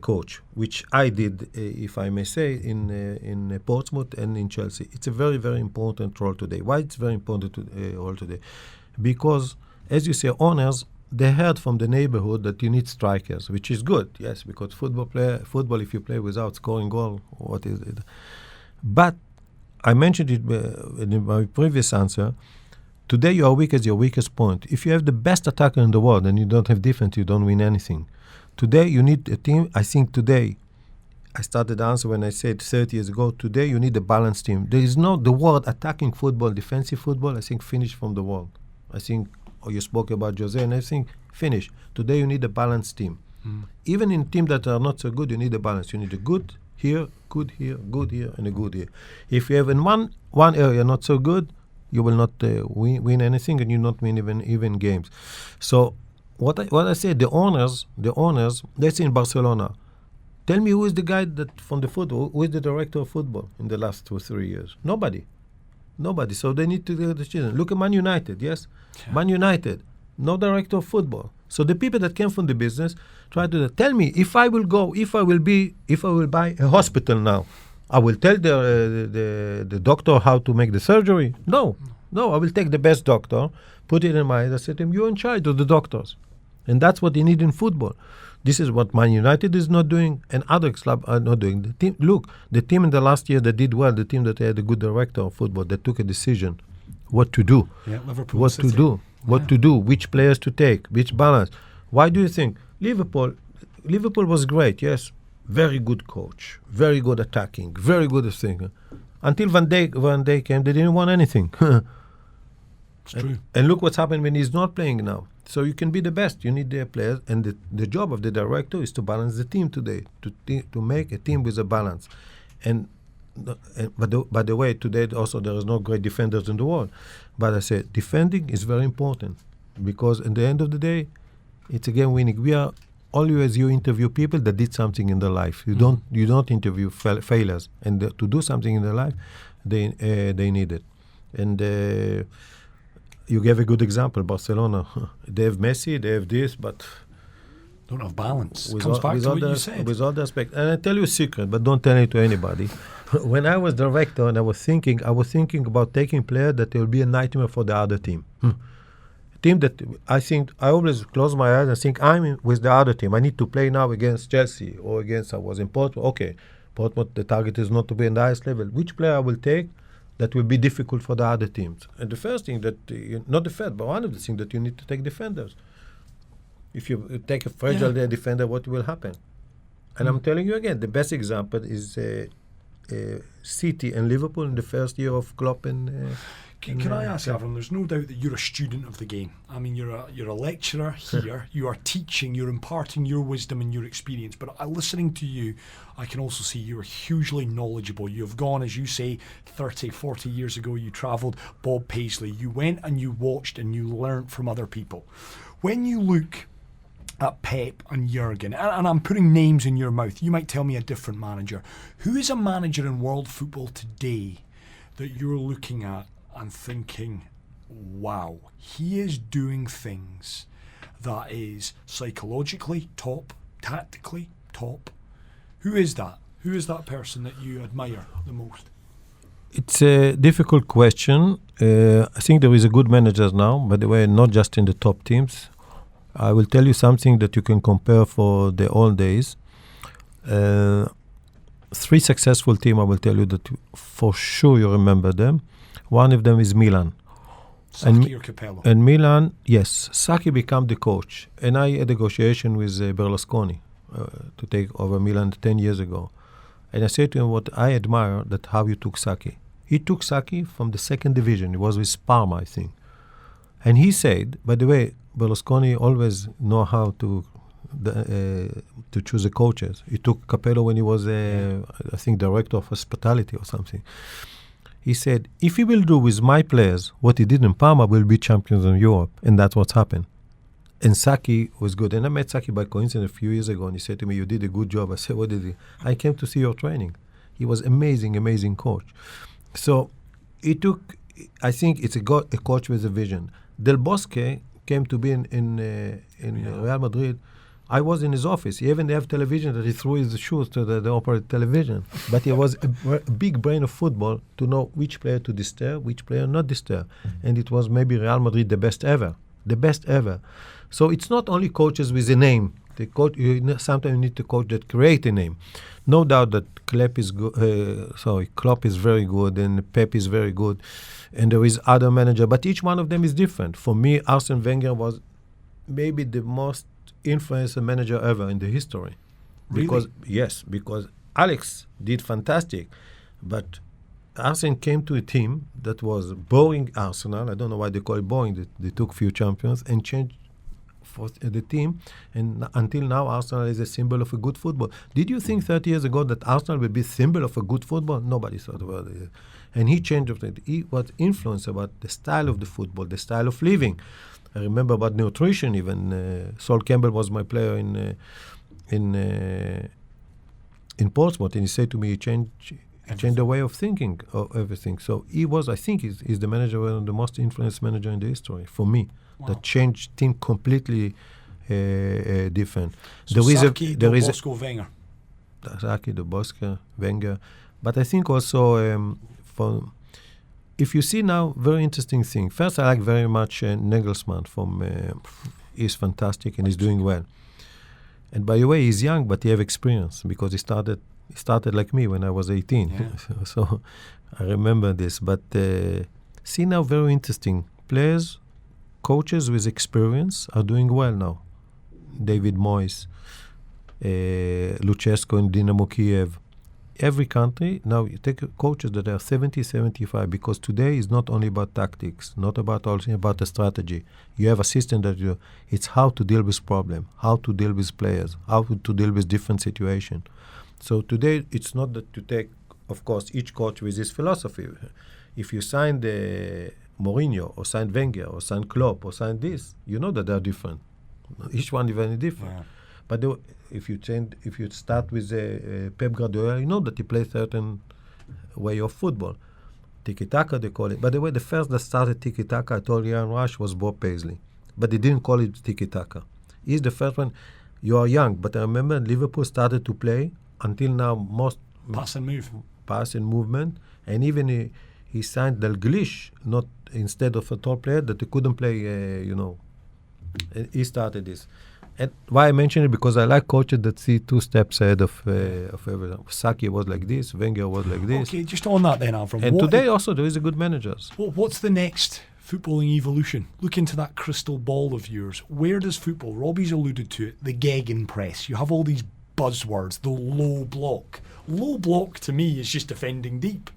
coach, which I did, if I may say, in Portsmouth and in Chelsea. It's a very, very important role today. Why it's very important role today? Because, as you say, owners, they heard from the neighborhood that you need strikers, which is good, yes, because football, if you play without scoring goal, what is it? But I mentioned it in my previous answer. Today you are weak as your weakest point. If you have the best attacker in the world and you don't have defense, you don't win anything. Today you need a team. I think today, I started the answer when I said 30 years ago, today you need a balanced team. There is no the word attacking football, defensive football, I think finished from the world. I think, you spoke about Jose and everything, finish. Today you need a balanced team. Even in teams that are not so good, you need a balance. You need a good here, good here, and a good here. If you have in one area not so good, you will not win anything, and you not win even games. So what I said, the owners, let's say in Barcelona, tell me who is the guy that from the football, who is the director of football in the last 2 or 3 years? Nobody. So they need to do the decision. Look at Man United, yes? Yeah. Man United, no director of football. So the people that came from the business try to tell me if I will buy a hospital now, I will tell the doctor how to make the surgery. No, I will take the best doctor, put it in my head, I said to him, you're in charge of the doctors. And that's what you need in football. This is what Man United is not doing, and other clubs are not doing. The team in the last year that did well, the team that had a good director of football, that took a decision what to do. Yeah, Liverpool what City. To do, which players to take, which balance. Why do you think? Liverpool was great, yes. Very good coach, very good attacking, very good thinker. Until Van Dijk came, they didn't want anything. It's true. And look what's happened when he's not playing now. So you can be the best. You need the players, and the job of the director is to balance the team today, to make a team with a balance. But by the way, today also there is no great defenders in the world. But I said defending is very important, because at the end of the day, it's again winning. We are always, you interview people that did something in their life. You don't interview failures, and to do something in their life, they need it. And you gave a good example, Barcelona. They have Messi, they have this, but don't have balance. Comes back to what you said. With all the respect, and I tell you a secret, but don't tell it to anybody. When I was director and I was thinking about taking players that will be a nightmare for the other team. Team that I think I always close my eyes and think I'm with the other team. I need to play now against Chelsea or against I was in Portsmouth. Okay, Portsmouth, the target is not to be in the highest level. Which player I will take that will be difficult for the other teams? And the first thing that, not the first, but one of the things that you need to take defenders. If you take a fragile defender, what will happen? And I'm telling you again, the best example is City and Liverpool in the first year of Klopp and. Can I ask, Avram? There's no doubt that you're a student of the game. I mean, you're a lecturer here. You are teaching. You're imparting your wisdom and your experience. But listening to you, I can also see you're hugely knowledgeable. You've gone, as you say, 30, 40 years ago. You travelled. Bob Paisley. You went and you watched and you learnt from other people. When you look at Pep and Jurgen, and I'm putting names in your mouth, you might tell me a different manager. Who is a manager in world football today that you're looking at and thinking, wow, he is doing things that is psychologically top, tactically top? Who is that? Who is that person that you admire the most? It's a difficult question. I think there is a good managers now, by the way, not just in the top teams. I will tell you something that you can compare for the old days. 3 successful teams, I will tell you that for sure you remember them. One of them is Milan. Sacchi or Capello? And Milan, yes. Sacchi became the coach. And I had a negotiation with Berlusconi to take over Milan 10 years ago. And I said to him, what I admire, that how you took Sacchi. He took Sacchi from the 2nd division. He was with Parma, I think. And he said, by the way, Berlusconi always know how to choose the coaches. He took Capello when he was, I think, director of hospitality or something. He said, if he will do with my players what he did in Parma, we'll be champions in Europe. And that's what's happened. And Sacchi was good. And I met Sacchi by coincidence a few years ago, and he said to me, you did a good job. I said, what did he? I came to see your training. He was amazing, amazing coach. So he took, I think it's a coach with a vision. Del Bosque came to be in Real Madrid. I was in his office. He even have television that he threw his shoes to the operated television. But he was a big brain of football to know which player to disturb, which player not disturb. And it was maybe Real Madrid the best ever. The best ever. So it's not only coaches with a name. The coach, sometimes you need to coach that create a name. No doubt that Klopp is very good and Pep is very good. And there is other manager. But each one of them is different. For me, Arsene Wenger was maybe the most influencer manager ever in the history. Really? Because Alex did fantastic, but Arsene came to a team that was boring Arsenal. I don't know why they call it boring. They took few champions and changed for the team, and until now Arsenal is a symbol of a good football. Did you think 30 years ago that Arsenal would be a symbol of a good football? Nobody thought about it. And he changed it. He was influenced about the style of the football, the style of living. I remember about nutrition even. Sol Campbell was my player in Portsmouth, and he said to me, he changed the way of thinking of everything. So he was, I think, he's the manager, one of the most influenced manager in the history, for me. Wow. That changed team completely different. So Sacchi, Del Bosque, Wenger. Sacchi, Del Bosque, Wenger. But I think also if you see now, very interesting thing. First, I like very much Nagelsmann he's fantastic and he's doing well. And by the way, he's young, but he have experience because he started like me when I was 18. Yeah. So I remember this. But see now, very interesting. Players, coaches with experience are doing well now. David Moyes, Lucescu in Dynamo Kiev. Every country, now you take coaches that are 70, 75, because today is not only about tactics, not about the strategy. You have a system that it's how to deal with problem, how to deal with players, how to deal with different situation. So today it's not that you take, of course, each coach with his philosophy. If you sign the Mourinho or sign Wenger or sign Klopp or sign this, you know that they're different. Each one is very different. Yeah. But if you start with Pep Guardiola, you know that he plays certain way of football. Tiki-taka, they call it. By the way, the first that started tiki-taka, I told Ian Rush, was Bob Paisley. But they didn't call it tiki-taka. He's the first one. You are young, but I remember Liverpool started to play until now most... Pass and move. Pass and movement. And even he signed Dalglish, not instead of a top player, that he couldn't play, He started this. And why I mention it, because I like coaches that see 2 steps ahead of everything. Sacchi was like this, Wenger was like this. Okay, just on that then, Avram. And today also there is a good managers. What's the next footballing evolution. Look into that crystal ball of yours. Where does football, Robbie's alluded to it, the gegenpress. You have all these buzzwords, the low block. Low block to me is just defending deep.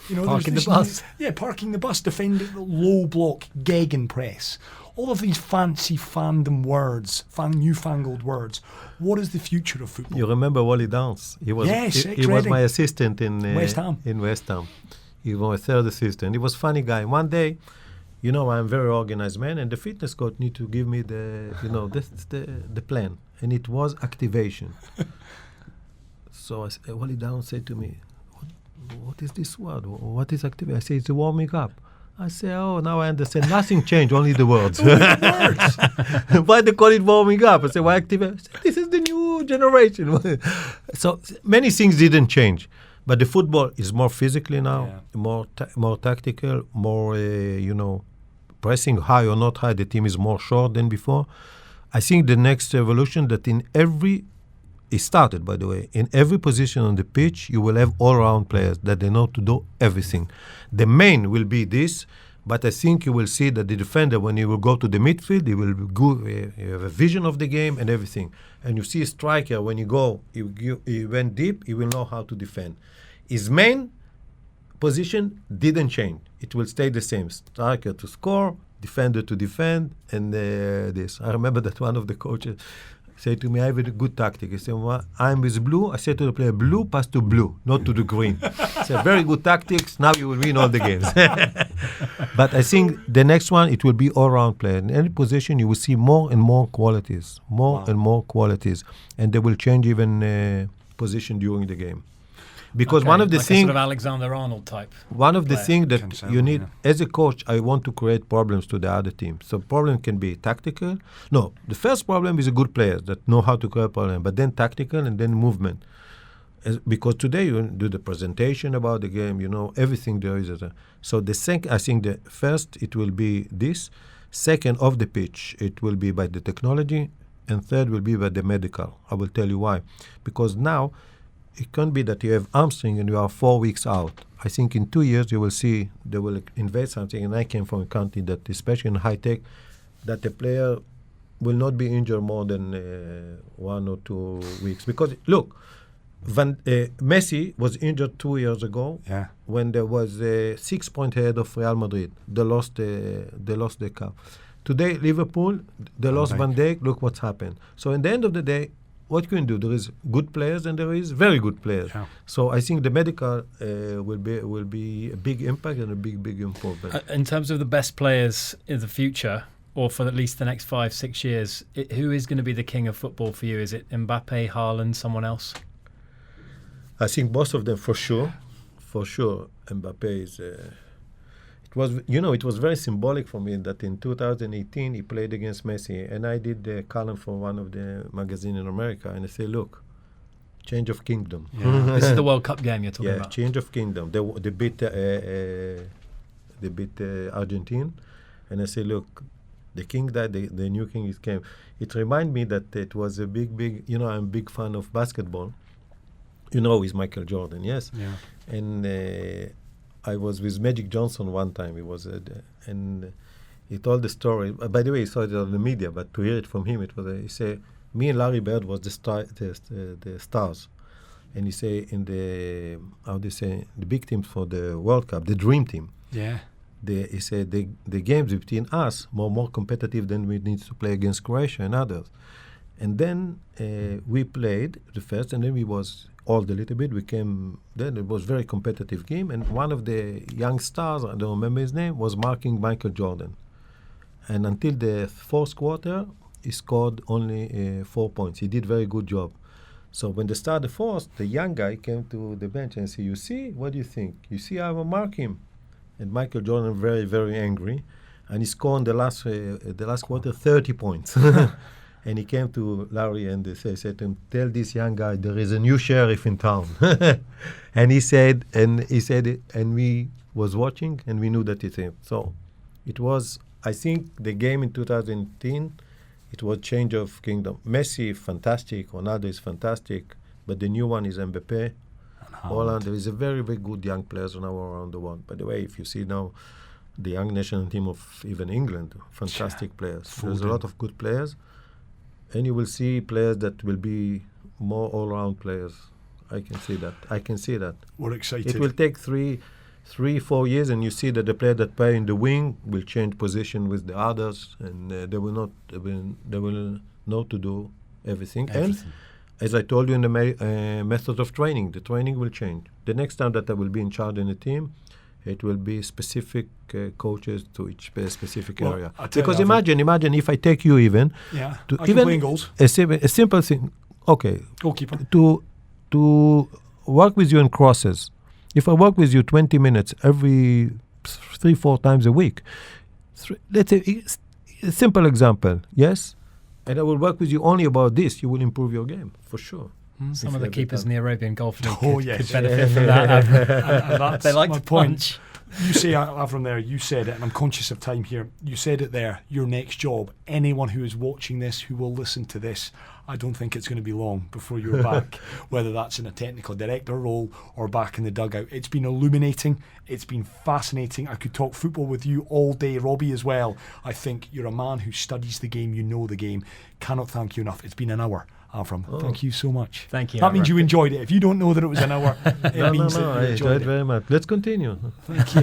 You know, Parking the bus. Parking the bus, defending the low block, gegenpress. All of these fancy fandom words, newfangled words. What is the future of football? You remember Wally Downs? He was he was my assistant in West Ham. In West Ham. He was my third assistant. He was a funny guy. One day, you know, I'm a very organized man, and the fitness coach need to give me the, you know, the plan, and it was activation. So Wally Downs said to me, what is this word? What is activation? I say, it's a warming up. I say, oh, now I understand. Nothing changed, only the words. Why they call it warming up? I say, why activate? I say, this is the new generation. So many things didn't change. But the football is more physically now, more tactical, more, you know, pressing high or not high. The team is more short than before. I think the next evolution that it started, by the way, in every position on the pitch, you will have all-round players that they know to do everything. The main will be this, but I think you will see that the defender, when he will go to the midfield, he will he have a vision of the game and everything. And you see a striker, when he went deep, he will know how to defend. His main position didn't change. It will stay the same. Striker to score, defender to defend, and this. I remember that one of the coaches said to me, I have a good tactic. He said, well, I'm with blue. I said to the player, blue, pass to blue, not to the green. I said, very good tactics. Now you will win all the games. But I think the next one, it will be all-round player. In any position, you will see more and more qualities, and more qualities. And they will change even position during the game. Because one of the things, sort of Alexander-Arnold type. One of the things that you need as a coach, I want to create problems to the other team. So problem can be tactical. No, the first problem is a good players that know how to create problem, but then tactical and then movement. Because today you do the presentation about the game, you know everything there is. So the second, I think the first it will be this. Second, off the pitch, it will be by the technology, and third will be by the medical. I will tell you why. Because now it can't be that you have hamstring and you are 4 weeks out. I think in 2 years you will see they will invest something. And I came from a country that, especially in high tech, that the player will not be injured more than 1 or 2 weeks. Because look, Messi was injured 2 years ago when there was a 6-point head of Real Madrid. They lost the cup. Today, Liverpool, they lost Van Dijk. Look what's happened. So in the end of the day, what you can do? There is good players and there is very good players. Yeah. So I think the medical will be a big impact and a big improvement. In terms of the best players in the future, or for at least the next 5-6 years, who is going to be the king of football for you? Is it Mbappe, Haaland, someone else? I think both of them for sure. For sure, Mbappe is. It was very symbolic for me that in 2018 he played against Messi, and I did the column for one of the magazines in America, and I say, look, change of kingdom. Yeah. This is the World Cup game you're talking about. Yeah, change of kingdom. They beat Argentina, and I say, look, the king died, the new king came. It reminded me that it was a big. I'm a big fan of basketball. With Michael Jordan, yes. Yeah. And I was with Magic Johnson one time. He was, and he told the story. By the way, he saw it on the media, but to hear it from him, it was. He said, "Me and Larry Bird was the stars," and he say in the the big team for the World Cup, the dream team. Yeah. He said the games between us more competitive than we need to play against Croatia and others. And then we played the first, and then we was old a little bit. Then it was very competitive game, and one of the young stars, I don't remember his name, was marking Michael Jordan. And until the fourth quarter, he scored only 4 points. He did very good job. So when they started the fourth, the young guy came to the bench and said, "You see, what do you think? You see, I will mark him." And Michael Jordan very, very angry, and he scored in the last quarter 30 points. And he came to Larry and said to him, "Tell this young guy there is a new sheriff in town." And he said it, and we was watching, and we knew that it's him. So it was, I think, the game in 2010, it was change of kingdom. Messi, fantastic. Ronaldo is fantastic. But the new one is Mbappe. Holland, there is a very, very good young players now around the world. By the way, if you see now, the young national team of even England, fantastic players. There's a lot of good players, and you will see players that will be more all-round players. I can see that. We're excited. It will take 3-4 years, and you see that the player that play in the wing will change position with the others, and they will know to do everything. And as I told you in the method of training, the training will change. The next time that I will be in charge in a team, it will be specific coaches to each specific area. Because imagine if I take you even to even play in goals. A simple thing. Okay, goalkeeper. To work with you in crosses. If I work with you 20 minutes every 3-4 times a week, let's say a simple example, yes, and I will work with you only about this, you will improve your game for sure. Some of the keepers in the Arabian Gulf League could benefit yes. from that. And that's they like my to point. punch. You say, Avram, there, you said it, and I'm conscious of time here. You said it there, your next job. Anyone who is watching this, who will listen to this, I don't think it's going to be long before you're back, whether that's in a technical director role or back in the dugout. It's been illuminating. It's been fascinating. I could talk football with you all day, Robbie, as well. I think you're a man who studies the game, you know the game. Cannot thank you enough. It's been an hour. Avram, thank you so much. Thank you. That means you enjoyed it. If you don't know that it was an hour, it means that you I enjoyed it very much. Let's continue. Thank you.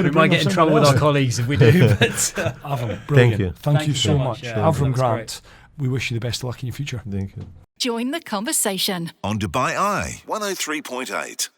We might get in trouble with our colleagues if we do. But Avram, brilliant. Thank Thank you. you so much. Yeah, Avram Grant, great. we wish you the best of luck in your future. Thank you. Join the conversation on Dubai Eye 103.8.